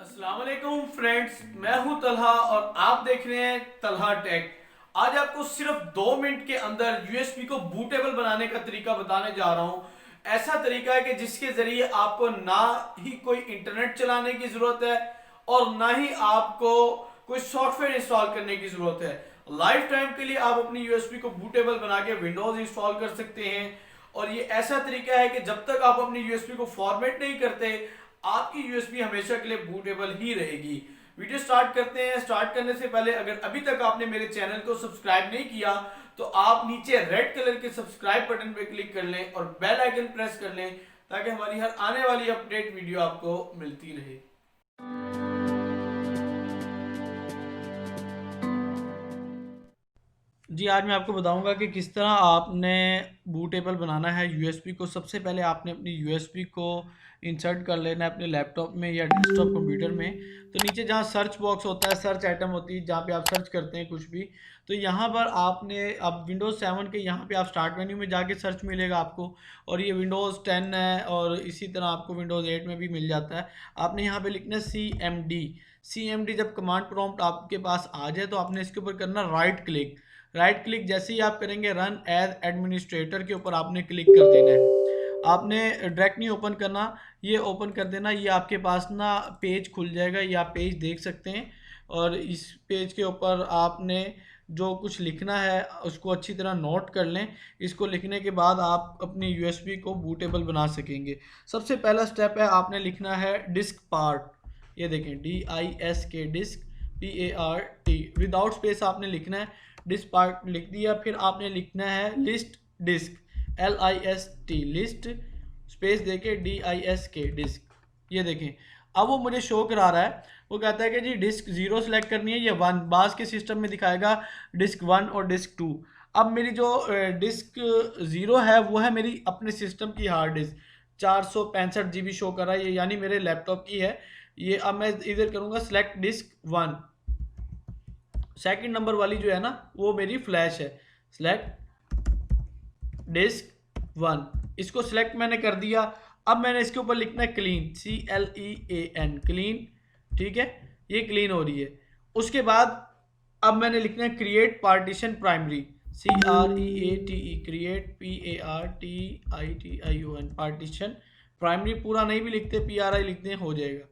अस्सलाम वालेकुम फ्रेंड्स, मैं हूं तलहा और आप देख रहे हैं तलहा टेक। आज आपको सिर्फ 2 मिनट के अंदर यूएसबी को बूटेबल बनाने का तरीका बताने जा रहा हूं। ऐसा तरीका है कि जिसके जरिए आपको ना ही कोई इंटरनेट चलाने की जरूरत है और ना ही आपको कोई सॉफ्टवेयर इंस्टॉल करने की जरूरत है। लाइफ टाइम के लिए आप अपनी यूएसबी को बूटेबल बना के विंडोज इंस्टॉल कर सकते हैं। और ये ऐसा तरीका है कि जब तक आप अपनी यूएसबी को फॉर्मेट नहीं करते, आपकी यूएसबी हमेशा के लिए बूटेबल ही रहेगी। वीडियो स्टार्ट करते हैं। स्टार्ट करने से पहले अगर अभी तक आपने मेरे चैनल को सब्सक्राइब नहीं किया तो आप नीचे रेड कलर के सब्सक्राइब बटन पे क्लिक कर लें और बेल आइकन प्रेस कर लें ताकि हमारी हर आने वाली अपडेट वीडियो आपको मिलती रहे। जी, आज मैं आपको बताऊंगा कि किस तरह आपने बूटेबल बनाना है यूएसबी को। सबसे पहले आपने अपनी यूएसबी को इंसर्ट कर लेना है अपने लैपटॉप में या डेस्कटॉप कंप्यूटर में। तो नीचे जहाँ सर्च बॉक्स होता है, सर्च आइटम होती है जहाँ पे आप सर्च करते हैं कुछ भी, तो यहाँ पर आपने अब विंडोज़ 7 के यहाँ पे आप स्टार्ट मेन्यू में जाके सर्च मिलेगा आपको। और ये विंडोज़ 10 है और इसी तरह आपको विंडोज़ 8 में भी मिल जाता है। आपने यहाँ पे लिखना है CMD। जब कमांड प्रॉम्प्ट आपके पास आ जाए तो आपने इसके ऊपर करना राइट क्लिक जैसे ही आप करेंगे रन एज एडमिनिस्ट्रेटर के ऊपर आपने क्लिक कर देना है। आपने डायरेक्ट नहीं ओपन करना, ये ओपन कर देना। ये आपके पास ना पेज खुल जाएगा, ये आप पेज देख सकते हैं। और इस पेज के ऊपर आपने जो कुछ लिखना है उसको अच्छी तरह नोट कर लें। इसको लिखने के बाद आप अपनी यूएसबी को बूटेबल बना सकेंगे। सबसे पहला स्टेप है, आपने लिखना है डिस्क पार्ट। ये देखें DISK disk PART without space आपने लिखना है। डिस्क पार्ट लिख दिया। फिर आपने लिखना है list disk LIST list space देके DISK डिस्क। ये देखें अब वो मुझे शो करा रहा है। वो कहता है कि जी डिस्क 0 सेलेक्ट करनी है या 1। बास के सिस्टम में दिखाएगा डिस्क 1 और डिस्क 2। अब मेरी जो डिस्क 0 है वो है मेरी अपने सिस्टम की हार्ड डिस्क। 465 GB शो कर रहा है ये, यानी मेरे लैपटॉप की है ये। अब मैं इधर करूँगा सेलेक्ट डिस्क 1। सेकंड नंबर वाली जो है ना वो मेरी फ्लैश है। सेलेक्ट डिस्क 1, इसको सिलेक्ट मैंने कर दिया। अब मैंने इसके ऊपर लिखना है क्लीन CLEAN क्लीन। ठीक है, ये क्लीन हो रही है। उसके बाद अब मैंने लिखना है create partition primary CREATE create PARTITION partition primary. पूरा नहीं भी लिखते, PRI लिखते हैं, हो जाएगा।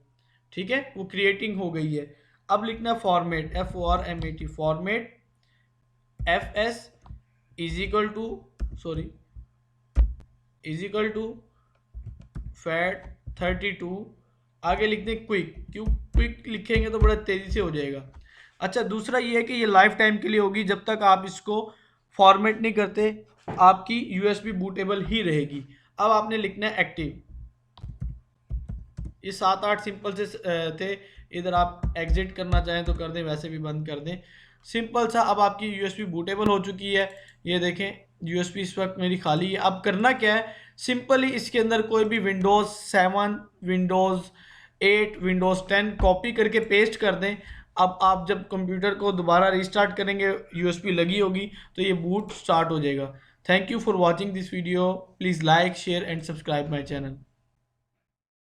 ठीक है, वो क्रिएटिंग हो गई है। अब लिखना format FORMAT format FS is equal to fat 32। आगे लिखते हैं क्विक, क्यों क्विक लिखेंगे तो बड़ा तेज़ी से हो जाएगा। अच्छा, दूसरा ये है कि ये लाइफ टाइम के लिए होगी। जब तक आप इसको फॉर्मेट नहीं करते आपकी यूएसबी बूटेबल ही रहेगी। अब आपने लिखना है एक्टिव। ये 7-8 सिंपल से थे। इधर आप एग्जिट करना चाहें तो कर दें, वैसे भी बंद कर दें। सिंपल सा अब आपकी यूएसबी बूटेबल हो चुकी है। ये देखें यूएसबी इस वक्त मेरी खाली है। अब करना क्या है, सिंपली इसके अंदर कोई भी विंडोज़ 7, विंडोज़ 8, विंडोज़ 10 कॉपी करके पेस्ट कर दें। अब आप जब कंप्यूटर को दोबारा रिस्टार्ट करेंगे, यूएसबी लगी होगी तो ये बूट स्टार्ट हो जाएगा। Thank you for watching this video. Please like, share and subscribe my channel.